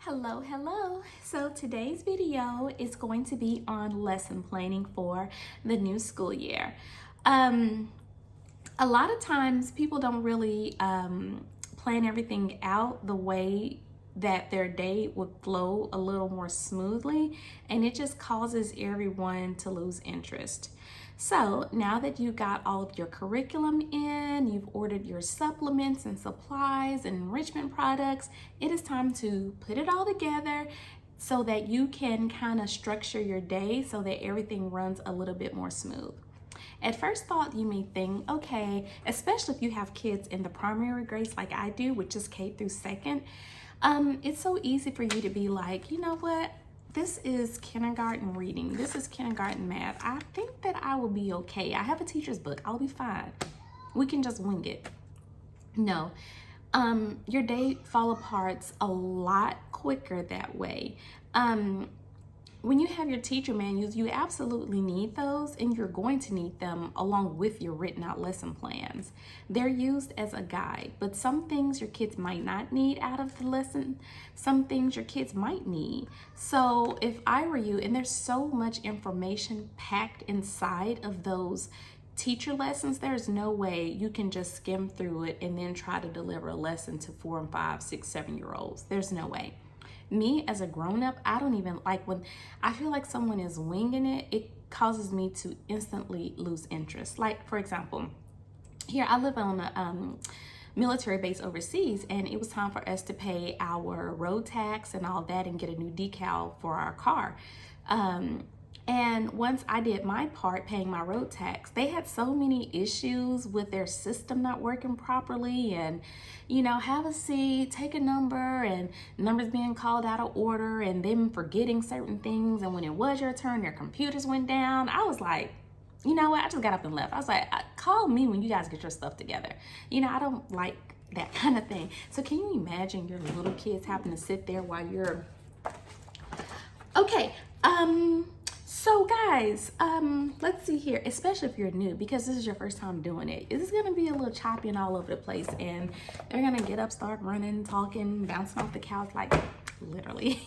Hello, hello. So today's video is going to be on lesson planning for the new school year. A lot of times people don't really plan everything out the way that their day would flow a little more smoothly, and it just causes everyone to lose interest. So now that you got all of your curriculum in, you've ordered your supplements and supplies and enrichment products, it is time to put it all together so that you can kind of structure your day so that everything runs a little bit more smooth. At first thought, you may think, okay, especially if you have kids in the primary grades like I do, which is K through second, it's so easy for you to be like, you know what? This is kindergarten reading. This is kindergarten math. I think that I will be okay. I have a teacher's book. I'll be fine. We can just wing it. No, your day fall apart a lot quicker that way. When you have your teacher manuals, you absolutely need those, and you're going to need them along with your written out lesson plans. They're used as a guide, but some things your kids might not need out of the lesson, some things your kids might need. So if I were you, and there's so much information packed inside of those teacher lessons, there's no way you can just skim through it and then try to deliver a lesson to 4 and 5, 6, 7-year-olds. There's no way. Me as a grown-up, I don't even like when I feel like someone is winging it. It causes me to instantly lose interest. Like, for example, here I live on a military base overseas, and it was time for us to pay our road tax and all that and get a new decal for our car. And once I did my part paying my road tax, they had so many issues with their system not working properly, and have a seat, take a number, and numbers being called out of order, and them forgetting certain things. And when it was your turn, their computers went down. I was like, you know what? I just got up and left. I was like, call me when you guys get your stuff together. I don't like that kind of thing. So can you imagine your little kids having to sit there while you're okay? So guys, let's see here, especially if you're new, because this is your first time doing it. This is gonna be a little choppy and all over the place, and they're gonna get up, start running, talking, bouncing off the couch, like literally.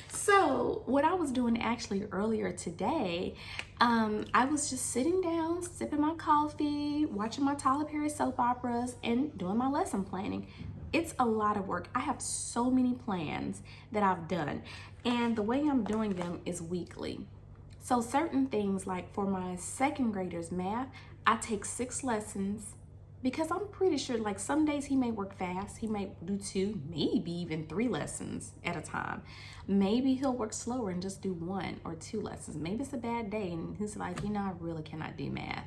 So what I was doing actually earlier today, I was just sitting down, sipping my coffee, watching my Tyler Perry soap operas, and doing my lesson planning. It's a lot of work. I have so many plans that I've done, and the way I'm doing them is weekly. So certain things, like for my second graders math, I take 6 lessons, because I'm pretty sure like some days he may work fast. He may do 2, maybe even 3 lessons at a time. Maybe he'll work slower and just do 1 or 2 lessons. Maybe it's a bad day and he's like, I really cannot do math,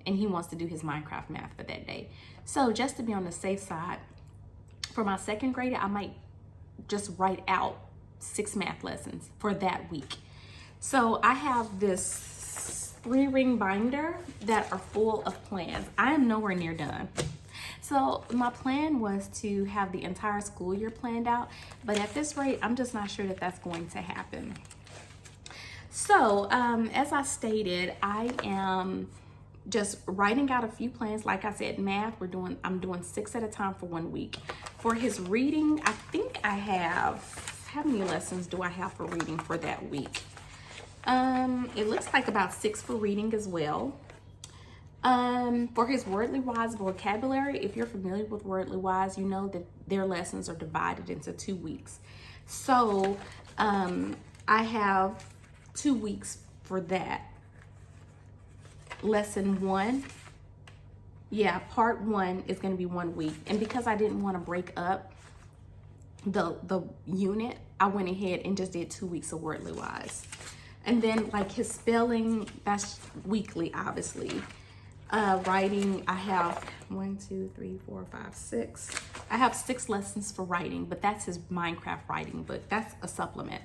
and he wants to do his Minecraft math for that day. So just to be on the safe side, for my second grader, I might just write out 6 math lessons for that week. So I have this 3-ring binder that are full of plans. I am nowhere near done. So my plan was to have the entire school year planned out, but at this rate, I'm just not sure that that's going to happen. So as I stated, I am just writing out a few plans. Like I said, math, I'm doing 6 at a time for 1 week. For his reading, I think I have, how many lessons do I have for reading for that week? It looks like about 6 for reading as well. For his Wordly Wise vocabulary, if you're familiar with Wordly Wise, you know that their lessons are divided into 2 weeks. So I have 2 weeks for that. Lesson 1, part 1 is going to be 1 week, and because I didn't want to break up the unit, I went ahead and just did 2 weeks of Wordly Wise. And then like his spelling, that's weekly, obviously. Writing, I have 1, 2, 3, 4, 5, 6. I have 6 lessons for writing, but that's his Minecraft writing book. That's a supplement,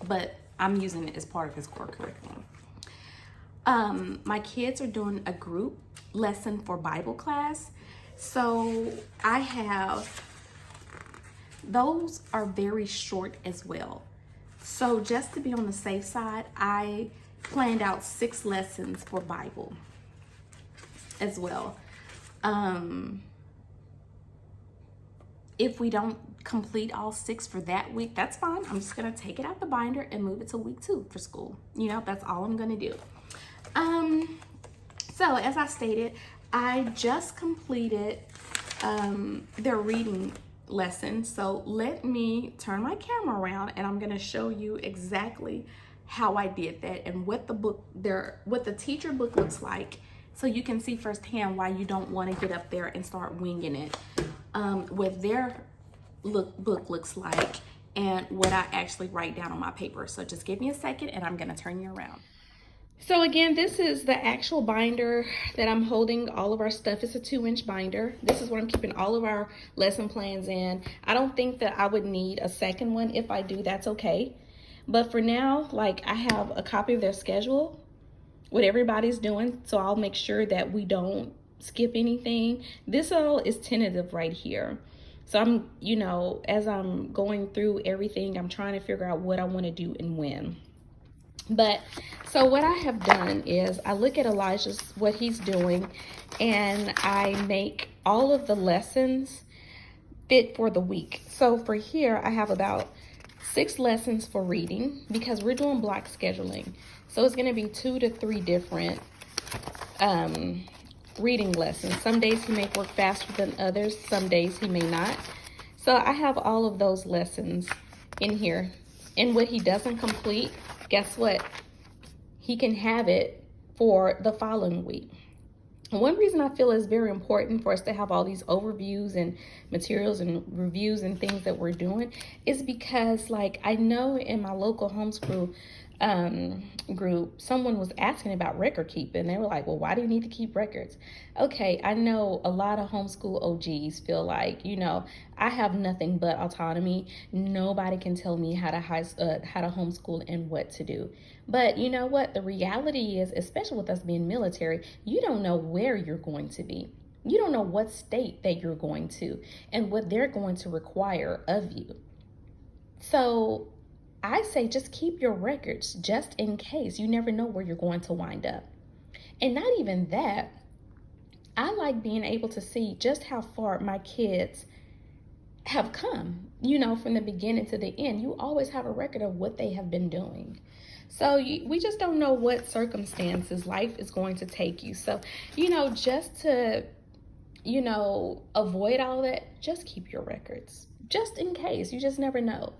but I'm using it as part of his core curriculum. My kids are doing a group lesson for Bible class. So I have, those are very short as well. So just to be on the safe side, I planned out 6 lessons for Bible as well. If we don't complete all 6 for that week, that's fine. I'm just gonna take it out the binder and move it to week 2 for school. You know, that's all I'm gonna do. So as I stated, I just completed their reading lesson. So let me turn my camera around and I'm gonna show you exactly how I did that and what the teacher book looks like, so you can see firsthand why you don't want to get up there and start winging it. What their book looks like and what I actually write down on my paper. So just give me a second and I'm gonna turn you around. So again, this is the actual binder that I'm holding all of our stuff. It's a 2-inch binder. This is where I'm keeping all of our lesson plans in. I don't think that I would need a second one. If I do, that's okay. But for now, like, I have a copy of their schedule, what everybody's doing, so I'll make sure that we don't skip anything. This all is tentative right here. So I'm, you know, as I'm going through everything, I'm trying to figure out what I want to do and when. But so what I have done is I look at Elijah's, what he's doing, and I make all of the lessons fit for the week. So for here, I have about 6 lessons for reading because we're doing block scheduling. So it's going to be 2 to 3 different reading lessons. Some days he may work faster than others. Some days he may not. So I have all of those lessons in here. And what he doesn't complete, guess what? He can have it for the following week. One reason I feel it's very important for us to have all these overviews and materials and reviews and things that we're doing is because, like, I know in my local homeschool group, someone was asking about record keeping. They were like, well, why do you need to keep records? Okay, I know a lot of homeschool OGs feel like, you know, I have nothing but autonomy. Nobody can tell me how to homeschool and what to do. But you know what? The reality is, especially with us being military, you don't know where you're going to be. You don't know what state that you're going to and what they're going to require of you. So I say just keep your records just in case. You never know where you're going to wind up. And not even that, I like being able to see just how far my kids have come, you know, from the beginning to the end. You always have a record of what they have been doing. So we just don't know what circumstances life is going to take you. So, you know, just to, you know, avoid all that, just keep your records just in case. You just never know.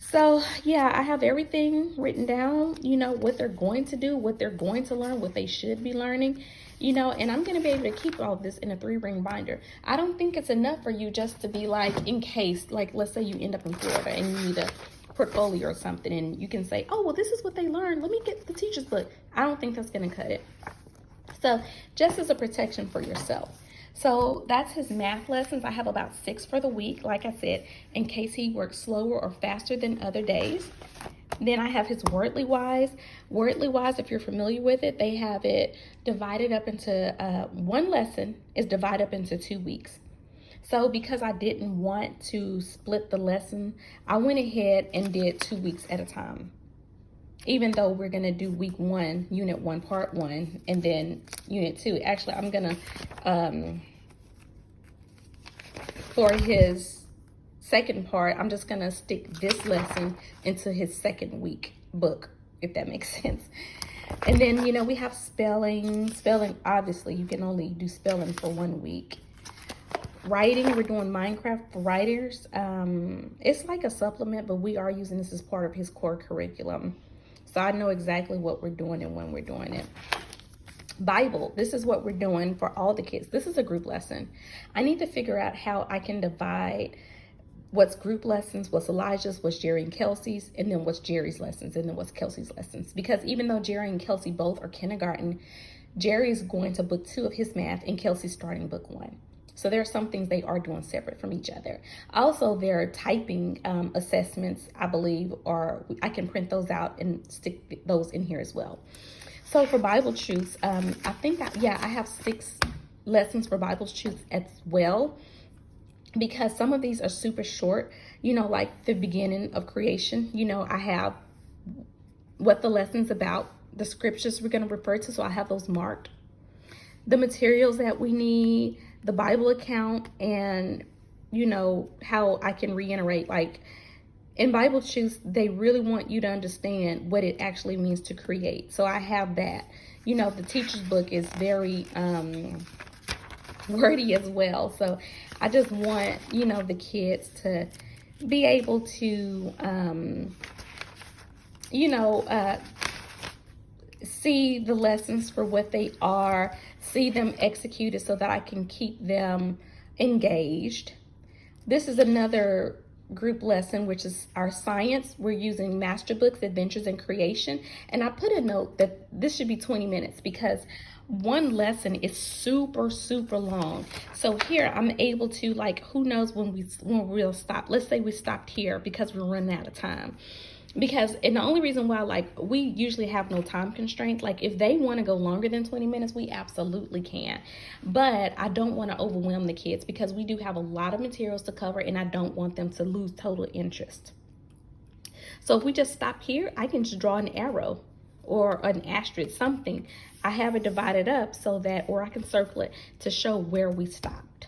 So yeah, I have everything written down, you know, what they're going to do, what they're going to learn, what they should be learning, you know, and I'm going to be able to keep all of this in a 3-ring binder. I don't think it's enough for you just to be like, in case, like, let's say you end up in Florida and you need a portfolio or something and you can say, oh, well, this is what they learned. Let me get the teacher's book. I don't think that's going to cut it. So just as a protection for yourself. So that's his math lessons. I have about 6 for the week, like I said, in case he works slower or faster than other days. Then I have his Wordly Wise. Wordly Wise, if you're familiar with it, they have it divided up into, one lesson is divided up into 2 weeks. So because I didn't want to split the lesson, I went ahead and did 2 weeks at a time. Even though we're going to do week 1, unit 1, part 1, and then unit 2. Actually, I'm going to, for his second part, I'm just going to stick this lesson into his second week book, if that makes sense. And then, you know, we have spelling. Spelling, obviously, you can only do spelling for 1 week. Writing, we're doing Minecraft for writers. It's like a supplement, but we are using this as part of his core curriculum. So I know exactly what we're doing and when we're doing it. Bible, this is what we're doing for all the kids. This is a group lesson. I need to figure out how I can divide what's group lessons, what's Elijah's, what's Jerry and Kelsey's, and then what's Jerry's lessons, and then what's Kelsey's lessons. Because even though Jerry and Kelsey both are kindergarten, Jerry's going to book 2 of his math and Kelsey's starting book 1. So there are some things they are doing separate from each other. Also, there are typing assessments, I believe, or I can print those out and stick those in here as well. So for Bible Truths, I think, I have 6 lessons for Bible Truths as well, because some of these are super short, you know, like the beginning of creation. You know, I have what the lesson's about, the scriptures we're going to refer to, so I have those marked. The materials that we need, the Bible account, and you know, how I can reiterate, like in Bible Truth, they really want you to understand what it actually means to create. So I have that. You know, the teacher's book is very wordy as well. So I just want, you know, the kids to be able to, you know, see the lessons for what they are, see them executed so that I can keep them engaged. This is another group lesson, which is our science. We're using Master Books, Adventures in Creation. And I put a note that this should be 20 minutes because one lesson is super, super long. So here I'm able to, like, who knows when we'll stop. Let's say we stopped here because we're running out of time. Because, and the only reason why, like, we usually have no time constraints. Like, if they want to go longer than 20 minutes, we absolutely can. But I don't want to overwhelm the kids because we do have a lot of materials to cover and I don't want them to lose total interest. So if we just stop here, I can just draw an arrow or an asterisk, something. I have it divided up so that, or I can circle it to show where we stopped.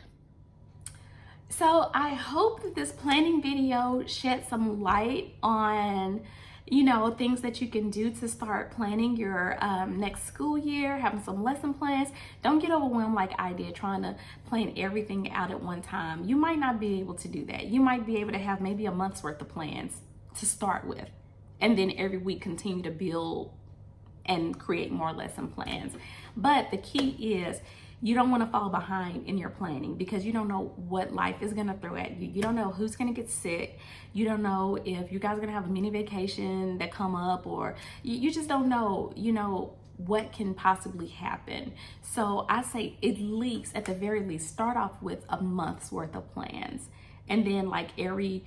So I hope that this planning video shed some light on, you know, things that you can do to start planning your next school year, having some lesson plans. Don't get overwhelmed like I did trying to plan everything out at one time. You might not be able to do that. You might be able to have maybe a month's worth of plans to start with, and then every week continue to build and create more lesson plans. But the key is, you don't want to fall behind in your planning because you don't know what life is going to throw at you. You don't know who's going to get sick. You don't know if you guys are going to have a mini vacation that come up, or you just don't know, you know, what can possibly happen. So I say at the very least, start off with a month's worth of plans. And then like every,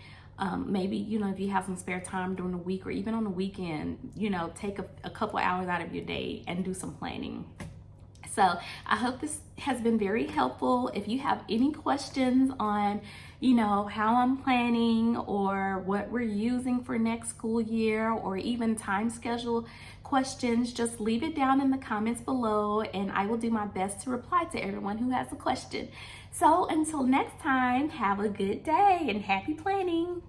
maybe, you know, if you have some spare time during the week or even on the weekend, you know, take a couple hours out of your day and do some planning. So I hope this has been very helpful. If you have any questions on, you know, how I'm planning or what we're using for next school year, or even time schedule questions, just leave it down in the comments below and I will do my best to reply to everyone who has a question. So until next time, have a good day and happy planning.